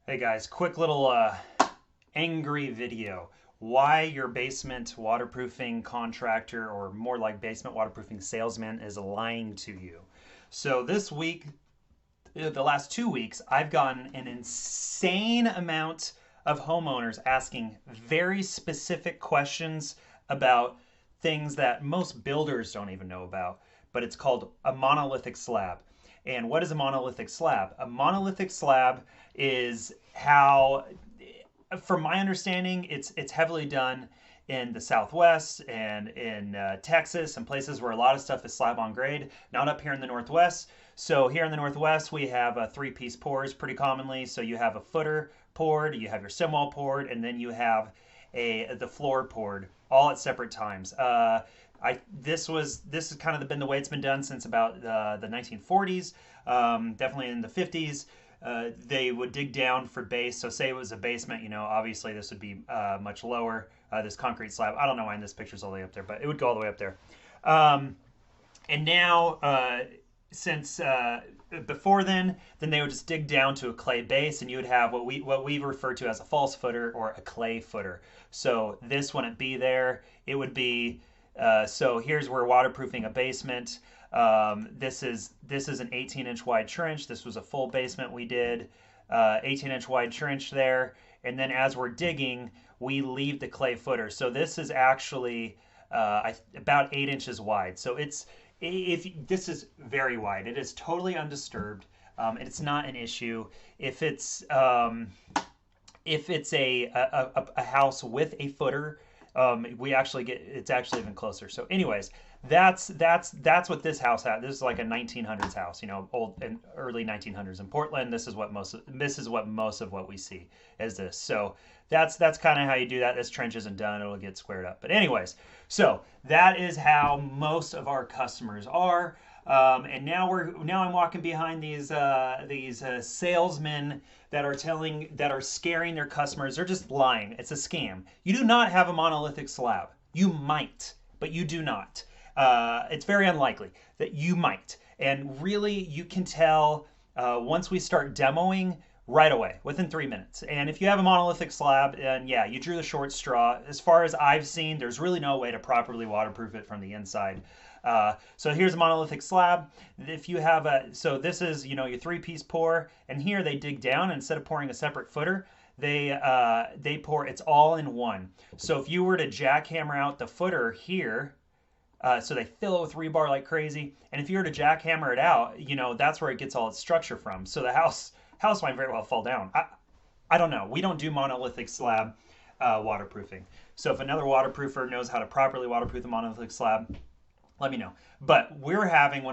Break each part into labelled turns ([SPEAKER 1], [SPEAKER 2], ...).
[SPEAKER 1] Hey guys, quick little angry video. Why your basement waterproofing contractor, or more like basement waterproofing salesman, is lying to you. So this week, the last 2 weeks, I've gotten an insane amount of homeowners asking very specific questions about things that most builders don't even know about. But it's called a monolithic slab. And what is a monolithic slab? A monolithic slab is how, from my understanding, it's heavily done in the Southwest and in Texas and places where a lot of stuff is slab on grade, not up here in the Northwest. So here in the Northwest, we have three-piece pours pretty commonly. So you have a footer poured, you have your stem wall poured, and then you have the floor poured, all at separate times. This has kind of been the way it's been done since about the 1940s, definitely in the 50s. They would dig down for base. So say it was a basement, obviously this would be much lower. This concrete slab. I don't know why this picture's all the way up there, but it would go all the way up there. And now, since before then they would just dig down to a clay base, and you would have what we refer to as a false footer or a clay footer. So this wouldn't be there. It would be so here's where waterproofing a basement. This is an 18-inch wide trench. This was a full basement we did, 18-inch wide trench there. And then as we're digging, we leave the clay footer. So this is actually about 8 inches wide. So if this is very wide, it is totally undisturbed. It's not an issue. If it's a house with a footer, we actually get it's actually even closer. So, anyways, that's what this house had. This is like a 1900s house, old and early 1900s in Portland. This is what most of what we see is this. So that's kind of how you do that. This trench isn't done; it'll get squared up. But anyways, so that is how most of our customers are. And now I'm walking behind these salesmen that are scaring their customers. They're just lying. It's a scam. You do not have a monolithic slab. You might, but you do not. It's very unlikely that you might. And really, you can tell once we start demoing right away, within 3 minutes. And if you have a monolithic slab, then yeah, you drew the short straw. As far as I've seen, there's really no way to properly waterproof it from the inside. So here's a monolithic slab. If you have so this is, your three-piece pour, and here they dig down. Instead of pouring a separate footer, they pour, it's all in one. So if you were to jackhammer out the footer here, so they fill it with rebar like crazy, and if you were to jackhammer it out, that's where it gets all its structure from. So the house might very well fall down. I don't know. We don't do monolithic slab waterproofing. So if another waterproofer knows how to properly waterproof a monolithic slab, let me know. But we're having two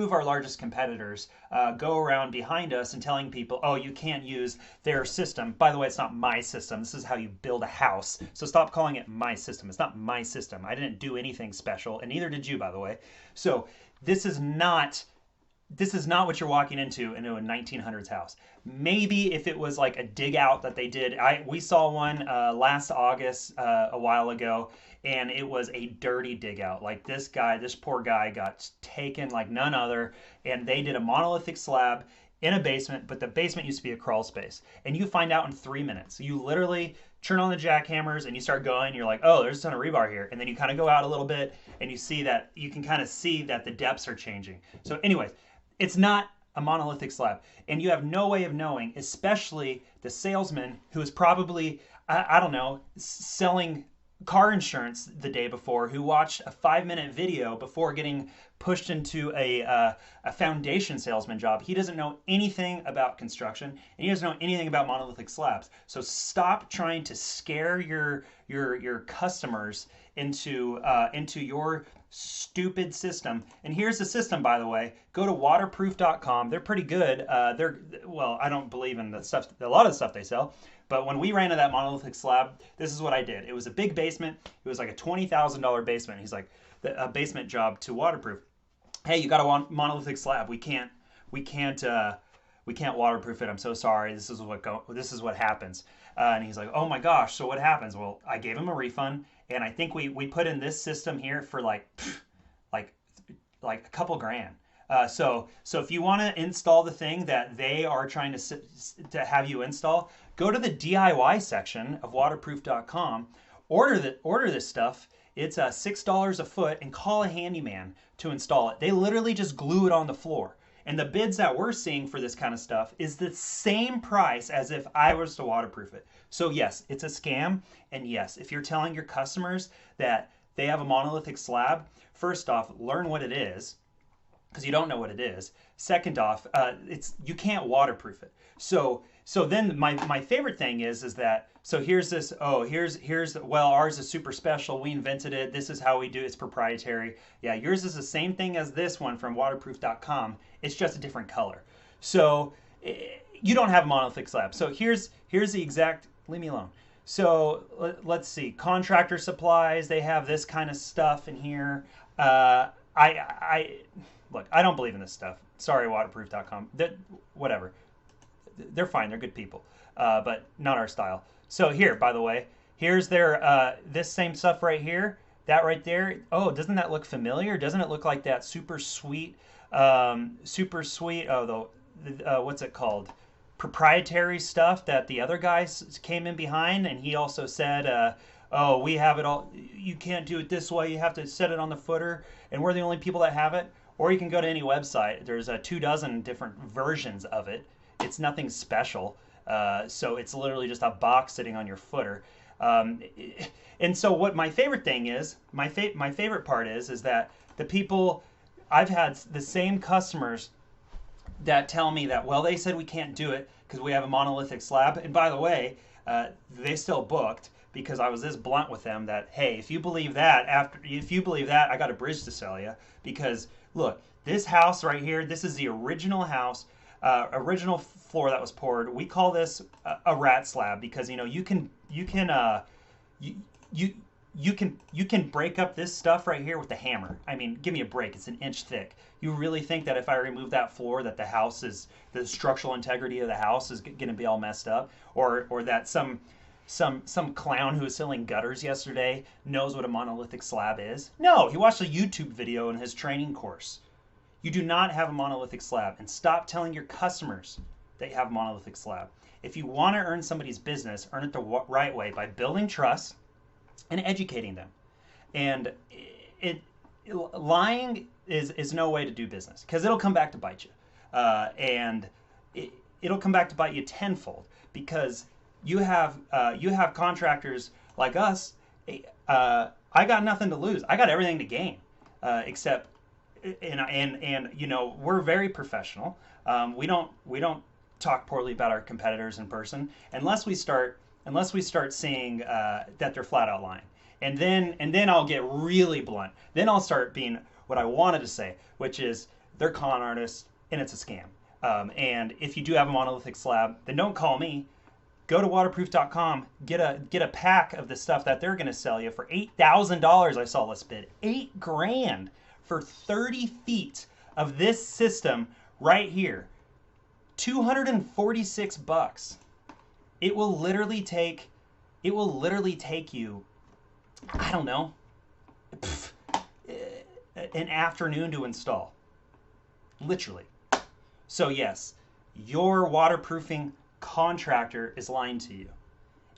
[SPEAKER 1] of our largest competitors go around behind us and telling people, oh, you can't use their system. By the way, it's not my system. This is how you build a house. So stop calling it my system. It's not my system. I didn't do anything special, and neither did you, by the way. So this is not what you're walking into a 1900s house. Maybe if it was like a dig out that they did. We saw one last August, a while ago, and it was a dirty dig out. Like this poor guy got taken like none other, and they did a monolithic slab in a basement, but the basement used to be a crawl space. And you find out in 3 minutes. You literally turn on the jackhammers and you start going, you're like, oh, there's a ton of rebar here. And then you kind of go out a little bit and you can kind of see that the depths are changing. So anyways, it's not a monolithic slab, and you have no way of knowing, especially the salesman who is probably, I don't know, selling car insurance the day before, who watched a 5-minute video before getting pushed into a foundation salesman job. He doesn't know anything about construction, and he doesn't know anything about monolithic slabs. So stop trying to scare your customers into your stupid system. And here's the system, by the way. Go to waterproof.com. They're pretty good. I don't believe in a lot of the stuff they sell. But when we ran to that monolithic slab, this is what I did. It was a big basement. It was like a $20,000 basement. He's like, a basement job to waterproof. Hey, you got a monolithic slab. We can't waterproof it. I'm so sorry. This is what happens. And he's like, oh my gosh. So what happens? Well, I gave him a refund, and I think we put in this system here for like a couple grand. So if you want to install the thing that they are trying to have you install, go to the DIY section of waterproof.com, order this stuff. It's $6 a foot, and call a handyman to install it. They literally just glue it on the floor. And the bids that we're seeing for this kind of stuff is the same price as if I was to waterproof it. So yes, it's a scam. And yes, if you're telling your customers that they have a monolithic slab, first off, learn what it is, because you don't know what it is. Second off, you can't waterproof it. So then my favorite thing is that, so here's this, well, ours is super special. We invented it. This is how we do it. It's proprietary. Yeah, yours is the same thing as this one from waterproof.com. It's just a different color. So you don't have a monolithic slab. So here's the exact, leave me alone. So let's see, Contractor supplies, they have this kind of stuff in here. Look, I don't believe in this stuff. Sorry, waterproof.com. Whatever. They're fine. They're good people, but not our style. So here, by the way, here's their this same stuff right here. That right there. Oh, doesn't that look familiar? Doesn't it look like that super sweet? Oh, what's it called? Proprietary stuff that the other guys came in behind, and he also said, "Oh, we have it all. You can't do it this way. You have to set it on the footer, and we're the only people that have it." Or you can go to any website. There's 24 different versions of it. It's nothing special. So it's literally just a box sitting on your footer. And so what my favorite thing is, my favorite part is that the people, I've had the same customers that tell me that, well, they said we can't do it because we have a monolithic slab. And by the way, they still booked because I was this blunt with them that, hey, if you believe that, I got a bridge to sell you. Because look, this house right here, this is the original house, original floor that was poured. We call this a rat slab because you can break up this stuff right here with a hammer. I mean, give me a break. It's an inch thick. You really think that if I remove that floor, that the structural integrity of the house is going to be all messed up, or that some clown who was selling gutters yesterday knows what a monolithic slab is? No, he watched a YouTube video in his training course. You do not have a monolithic slab, and stop telling your customers that you have a monolithic slab. If you want to earn somebody's business, earn it the right way by building trust and educating them. And lying is no way to do business, because it'll come back to bite you, and it'll come back to bite you tenfold, because you have contractors like us. I got nothing to lose. I got everything to gain, except we're very professional. We don't talk poorly about our competitors in person unless we start seeing that they're flat out lying. And then I'll get really blunt. Then I'll start being what I wanted to say, which is they're con artists and it's a scam. And if you do have a monolithic slab, then don't call me. Go to waterproof.com, get a pack of the stuff that they're going to sell you for $8,000. I saw this bid, $8,000 for 30 feet of this system right here. $246. It will literally take you, I don't know, an afternoon to install. Literally. So yes, your waterproofing contractor is lying to you,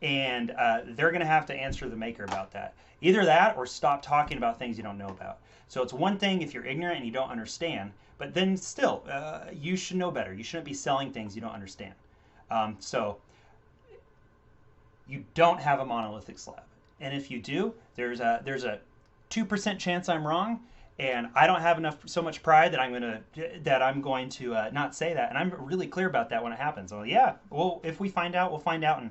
[SPEAKER 1] and they're going to have to answer the maker about that. Either that or stop talking about things you don't know about. So it's one thing if you're ignorant and you don't understand, but then still, you should know better. You shouldn't be selling things you don't understand. So you don't have a monolithic slab, and if you do, there's a 2% chance I'm wrong, and I don't have so much pride that I'm going to not say that, and I'm really clear about that when it happens. Well, yeah, well, if we find out, we'll find out, and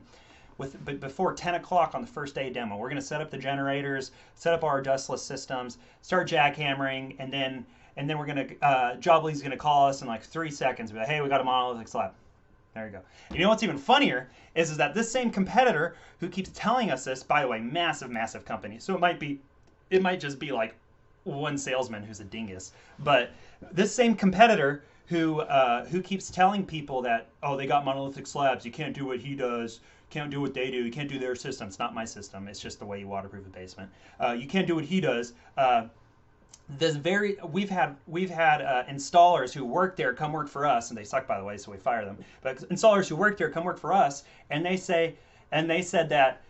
[SPEAKER 1] but before 10 o'clock on the first day demo, we're going to set up the generators, set up our dustless systems, start jackhammering, and then we're going to Jobly's going to call us in like 3 seconds, be like, hey, we got a monolithic slab. There you go. And you know what's even funnier is that this same competitor who keeps telling us this, by the way, massive company, so it might just be like one salesman who's a dingus, but this same competitor who keeps telling people that, oh, they got monolithic slabs, you can't do what he does, can't do what they do, you can't do their system. It's not my system, it's just the way you waterproof a basement. You can't do what he does. we've had installers who work there come work for us, and they suck, by the way, so we fire them. But installers who work there come work for us, and they said that,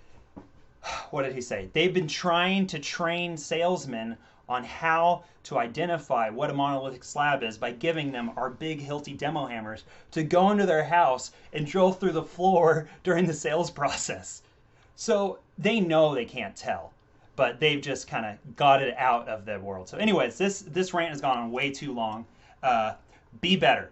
[SPEAKER 1] what did he say? They've been trying to train salesmen on how to identify what a monolithic slab is by giving them our big Hilti demo hammers to go into their house and drill through the floor during the sales process. So they know they can't tell, but they've just kind of got it out of the world. So anyways, this rant has gone on way too long. Be better.